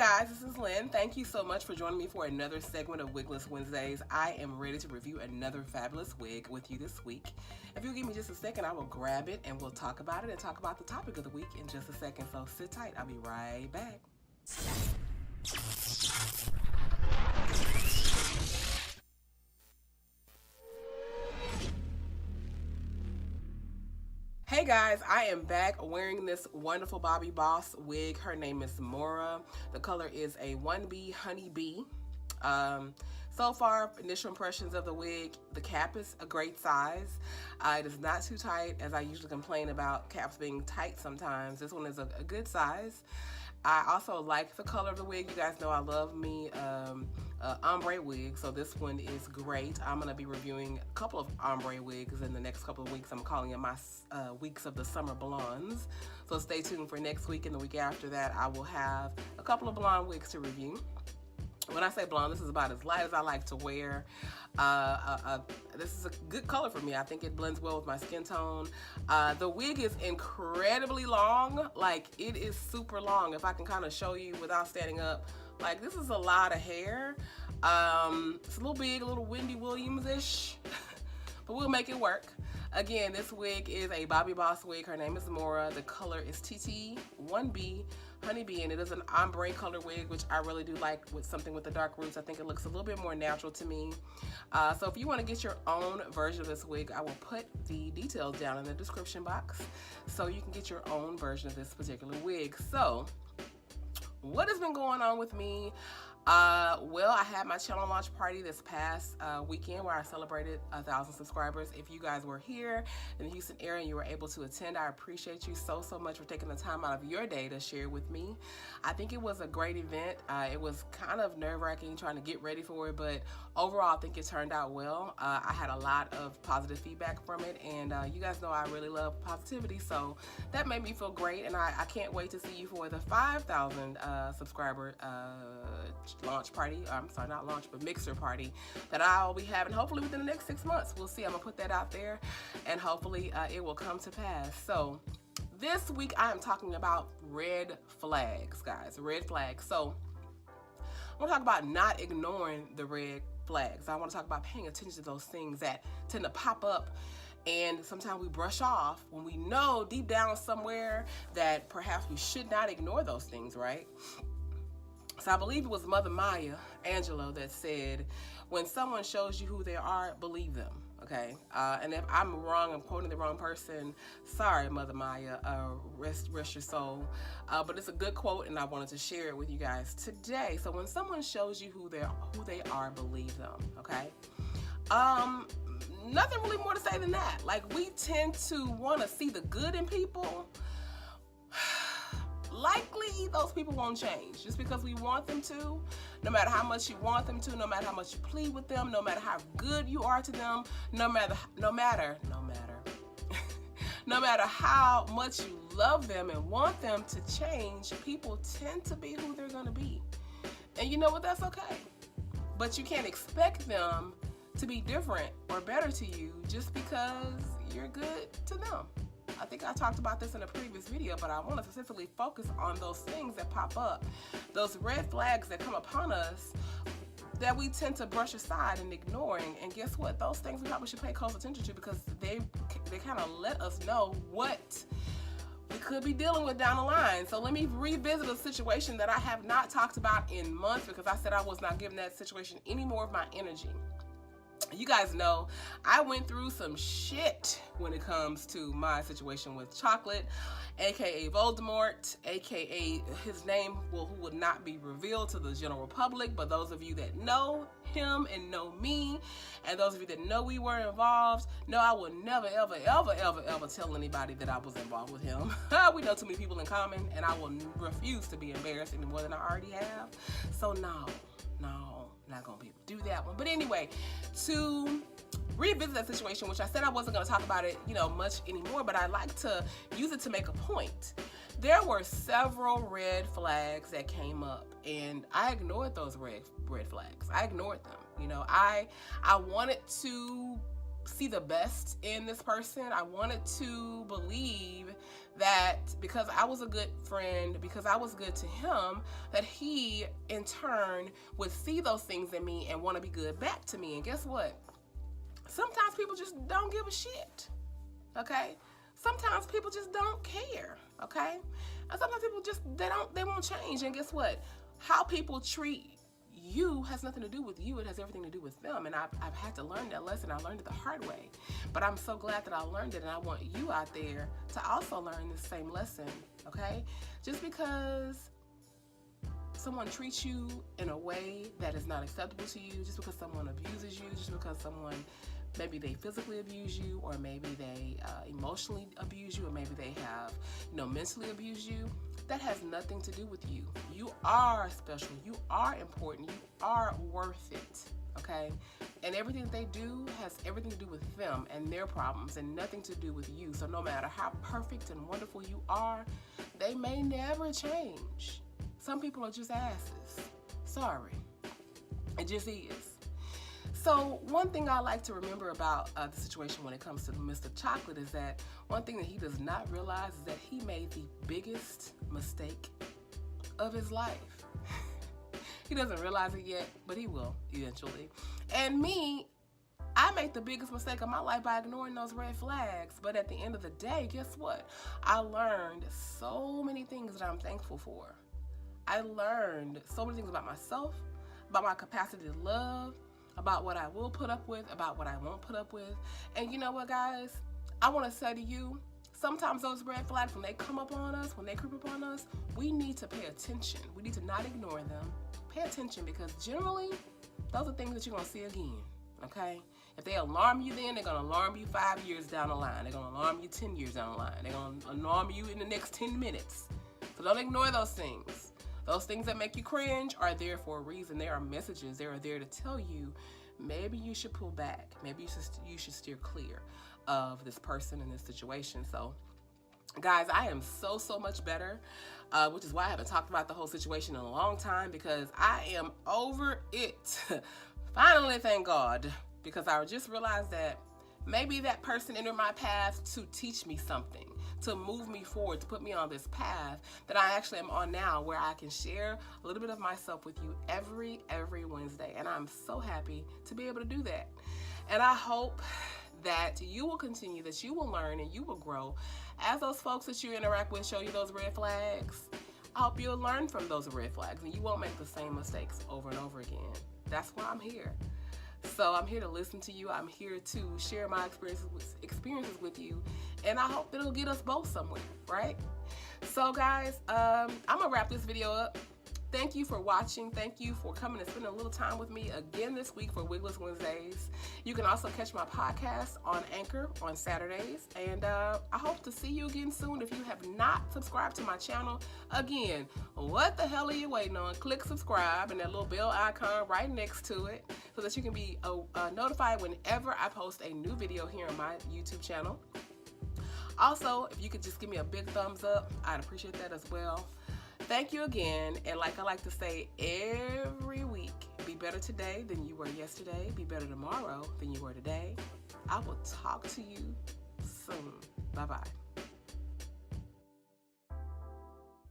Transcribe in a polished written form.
guys, this is Lynn. Thank you so much for joining me for another segment of Wigless Wednesdays. I am ready to review another fabulous wig with you this week. If you'll give me just a second, I will grab it and we'll talk about it and talk about the topic of the week in just a second. So sit tight, I'll be right back. Hey guys, I am back wearing this wonderful Bobbi Boss wig. Her name is Mora. The color is a 1B Honeybee. So far, initial impressions of the wig, the cap is a great size. It is not too tight, as I usually complain about caps being tight sometimes. This one is a good size. I also like the color of the wig. You guys know I love me ombre wig, so this one is great. I'm going to be reviewing a couple of ombre wigs in the next couple of weeks. I'm calling it my weeks of the summer blondes. So stay tuned for next week, and the week after that I will have a couple of blonde wigs to review. When I say blonde, this is about as light as I like to wear. This is a good color for me. I think it blends well with my skin tone. The wig is incredibly long. Like, it is super long. If I can kind of show you without standing up, like, this is a lot of hair. It's a little big, a little Wendy Williams-ish, but we'll make it work. Again, this wig is a Bobbi Boss wig. Her name is Mora. The color is TT1B Honeybee, and it is an ombre color wig, which I really do like, with something with the dark roots. I think it looks a little bit more natural to me. So if you want to get your own version of this wig, I will put the details down in the description box so you can get your own version of this particular wig. So what has been going on with me? Well, I had my channel launch party this past weekend where I celebrated 1,000 subscribers. If you guys were here in the Houston area and you were able to attend, I appreciate you so much for taking the time out of your day to share with me. I think it was a great event. It was kind of nerve-wracking trying to get ready for it, but overall I think it turned out well. I had a lot of positive feedback from it, and you guys know I really love positivity, so that made me feel great, and I can't wait to see you for the 5,000 subscriber launch party. I'm sorry, not launch, but mixer party that I'll be having hopefully within the next 6 months. We'll see. I'm gonna put that out there, and hopefully it will come to pass. So this week I am talking about red flags, guys. Red flags. So I want to talk about not ignoring the red flags. I want to talk about paying attention to those things that tend to pop up and sometimes we brush off when we know deep down somewhere that perhaps we should not ignore those things, right? So I believe it was Mother Maya Angelou that said, when someone shows you who they are, believe them, okay? And if I'm wrong, I'm quoting the wrong person, sorry, Mother Maya, rest your soul. But it's a good quote, and I wanted to share it with you guys today. So when someone shows you who they are, believe them, okay? Nothing really more to say than that. Like, we tend to want to see the good in people. Likely those people won't change just because we want them to. No matter how much you want them to, no matter how much you plead with them, no matter how good you are to them, no matter how much you love them and want them to change, people tend to be who they're gonna be. And you know what? That's okay. But you can't expect them to be different or better to you just because you're good to them. I think I talked about this in a previous video, but I want to specifically focus on those things that pop up, those red flags that come upon us that we tend to brush aside and ignoring. And guess what? Those things we probably should pay close attention to, because they kind of let us know what we could be dealing with down the line. So let me revisit a situation that I have not talked about in months, because I said I was not giving that situation any more of my energy. You guys know I went through some shit when it comes to my situation with Chocolate, aka Voldemort, aka his name who would not be revealed to the general public, but those of you that know him and know me, and those of you that know we were involved, know I will never ever tell anybody that I was involved with him. We know too many people in common, and I will refuse to be embarrassed any more than I already have. So no, not gonna be able to do that one. But anyway, to revisit that situation, which I said I wasn't gonna talk about it, much anymore, but I like to use it to make a point. There were several red flags that came up, and I ignored those red flags. I ignored them. I wanted to see the best in this person. I wanted to believe that because I was a good friend, because I was good to him, that he in turn would see those things in me and want to be good back to me. And guess what? Sometimes people just don't give a shit. Okay? Sometimes people just don't care. Okay? And sometimes people just they won't change. And guess what? How people treat you has nothing to do with you. It has everything to do with them. And I've had to learn that lesson. I learned it the hard way. But I'm so glad that I learned it, and I want you out there to also learn this same lesson, okay? Just because someone treats you in a way that is not acceptable to you, just because someone abuses you, just because someone, maybe they physically abuse you, or maybe they emotionally abuse you, or maybe they have, mentally abused you, that has nothing to do with you. You are special. You are important. You are worth it, okay? And everything they do has everything to do with them and their problems and nothing to do with you. So no matter how perfect and wonderful you are, they may never change. Some people are just asses. Sorry. It just is. So one thing I like to remember about the situation when it comes to Mr. Chocolate is that one thing that he does not realize is that he made the biggest mistake of his life. He doesn't realize it yet, but he will eventually. And me, I made the biggest mistake of my life by ignoring those red flags. But at the end of the day, guess what? I learned so many things that I'm thankful for. I learned so many things about myself, about my capacity to love, about what I will put up with, about what I won't put up with. And you know what, guys? I want to say to you, sometimes those red flags, when they come up on us, when they creep up on us, we need to pay attention. We need to not ignore them. Pay attention, because generally, those are things that you're going to see again, okay? If they alarm you then, they're going to alarm you 5 years down the line. They're going to alarm you 10 years down the line. They're going to alarm you in the next 10 minutes. So don't ignore those things. Those things that make you cringe are there for a reason. They are messages. They are there to tell you maybe you should pull back. Maybe you should steer clear of this person in this situation. So, guys, I am so much better, which is why I haven't talked about the whole situation in a long time, because I am over it. Finally, thank God, because I just realized that maybe that person entered my path to teach me something, to move me forward, to put me on this path that I actually am on now, where I can share a little bit of myself with you every Wednesday. And I'm so happy to be able to do that. And I hope that you will continue, that you will learn, and you will grow as those folks that you interact with show you those red flags. I hope you'll learn from those red flags and you won't make the same mistakes over and over again. That's why I'm here. So I'm here to listen to you. I'm here to share my experiences with you. And I hope it'll get us both somewhere, right? So guys, I'm gonna wrap this video up. Thank you for watching. Thank you for coming and spending a little time with me again this week for Wigless Wednesdays. You can also catch my podcast on Anchor on Saturdays. And I hope to see you again soon. If you have not subscribed to my channel, again, what the hell are you waiting on? Click subscribe and that little bell icon right next to it so that you can be notified whenever I post a new video here on my YouTube channel. Also, if you could just give me a big thumbs up, I'd appreciate that as well. Thank you again, and like I like to say every week, be better today than you were yesterday. Be better tomorrow than you were today. I will talk to you soon. Bye-bye.